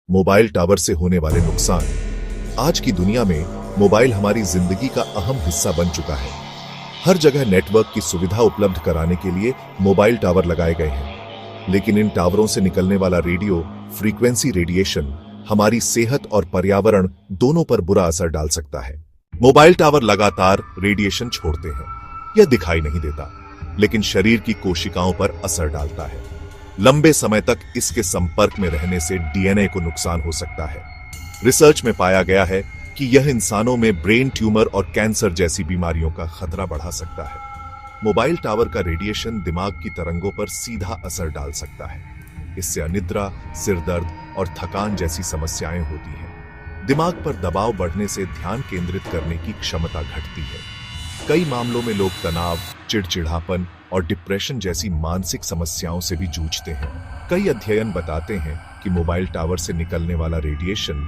Mobile tower से होने वाले नुकसान। आज की दुनिया में मोबाइल हमारी जिंदगी का अहम हिस्सा बन चुका है। हर जगह नेटवर्क की सुविधा उपलब्ध कराने के लिए मोबाइल टावर लगाए गए हैं, लेकिन इन टावरों से निकलने वाला रेडियो फ्रीक्वेंसी रेडिएशन हमारी सेहत और पर्यावरण दोनों पर बुरा असर डाल सकता है। मोबाइल टावर लगातार रेडिएशन छोड़ते हैं। यह दिखाई नहीं देता, लेकिन शरीर की कोशिकाओं पर असर डालता है। लंबे समय तक इसके संपर्क में रहने से डीएनए को नुकसान हो सकता है। रिसर्च में पाया गया है कि यह इंसानों में ब्रेन ट्यूमर और कैंसर जैसी बीमारियों का खतरा बढ़ा सकता है। मोबाइल टावर का रेडिएशन दिमाग की तरंगों पर सीधा असर डाल सकता है। इससे अनिद्रा, सिरदर्द और थकान जैसी समस्याएं होती हैं। दिमाग पर दबाव बढ़ने से ध्यान केंद्रित करने की क्षमता घटती है। कई मामलों में लोग तनाव, चिड़चिड़ापन और डिप्रेशन जैसी मानसिक समस्याओं से भी जूझते हैं। कई अध्ययन बताते हैं कि मोबाइल टावर से निकलने वाला रेडिएशन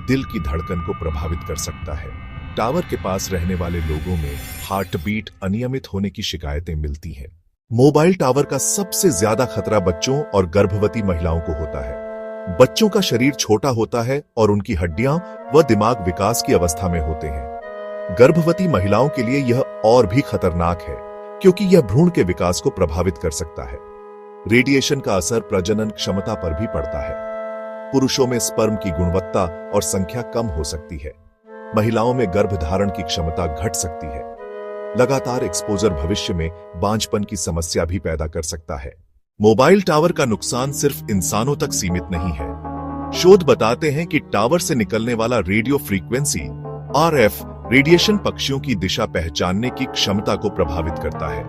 दिल की धड़कन को प्रभावित कर सकता है। टावर के पास रहने वाले लोगों में हार्ट बीट अनियमित होने की शिकायतें मिलती हैं। मोबाइल टावर का सबसे ज्यादा खतरा बच्चों और गर्भवती महिलाओं को होता है। बच्चों का शरीर छोटा होता है और उनकी हड्डियां व दिमाग विकास की अवस्था में होते हैं। गर्भवती महिलाओं के लिए यह और भी खतरनाक है, क्योंकि यह भ्रूण के विकास को प्रभावित कर सकता है। रेडिएशन का असर प्रजनन क्षमता पर भी पड़ता है। पुरुषों में स्पर्म की गुणवत्ता और संख्या कम हो सकती है। महिलाओं में गर्भधारण की क्षमता घट सकती है। लगातार एक्सपोजर भविष्य में बांझपन की समस्या भी पैदा कर सकता है। मोबाइल टावर का नुकसान सिर्फ इंसानों तक सीमित नहीं है। शोध बताते हैं कि टावर से निकलने वाला रेडियो फ्रीक्वेंसी आरएफ रेडिएशन पक्षियों की दिशा पहचानने की क्षमता को प्रभावित करता है।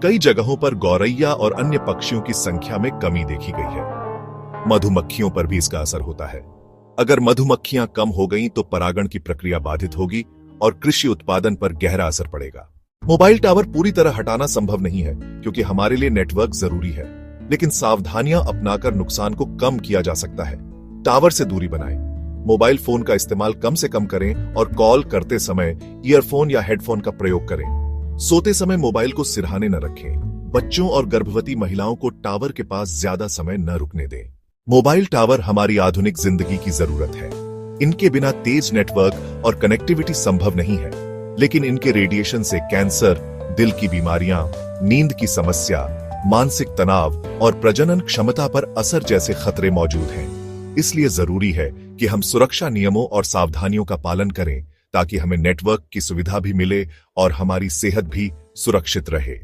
कई जगहों पर गौरैया और अन्य पक्षियों की संख्या में कमी देखी गई है। मधुमक्खियों पर भी इसका असर होता है। अगर मधुमक्खियां कम हो गईं तो परागण की प्रक्रिया बाधित होगी और कृषि उत्पादन पर गहरा असर पड़ेगा। मोबाइल टावर पूरी तरह हटाना संभव नहीं है, क्योंकि हमारे लिए नेटवर्क जरूरी है, लेकिन सावधानियां अपनाकर नुकसान को कम किया जा सकता है। टावर से दूरी बनाएं, मोबाइल फोन का इस्तेमाल कम से कम करें और कॉल करते समय ईयरफोन या हेडफोन का प्रयोग करें। सोते समय मोबाइल को सिरहाने न रखें। बच्चों और गर्भवती महिलाओं को टावर के पास ज्यादा समय न रुकने दें। मोबाइल टावर हमारी आधुनिक जिंदगी की जरूरत है। इनके बिना तेज नेटवर्क और कनेक्टिविटी संभव नहीं है, लेकिन इनके रेडिएशन से कैंसर, दिल की बीमारियां, नींद की समस्या, मानसिक तनाव और प्रजनन क्षमता पर असर जैसे खतरे मौजूद हैं। इसलिए जरूरी है कि हम सुरक्षा नियमों और सावधानियों का पालन करें, ताकि हमें नेटवर्क की सुविधा भी मिले और हमारी सेहत भी सुरक्षित रहे।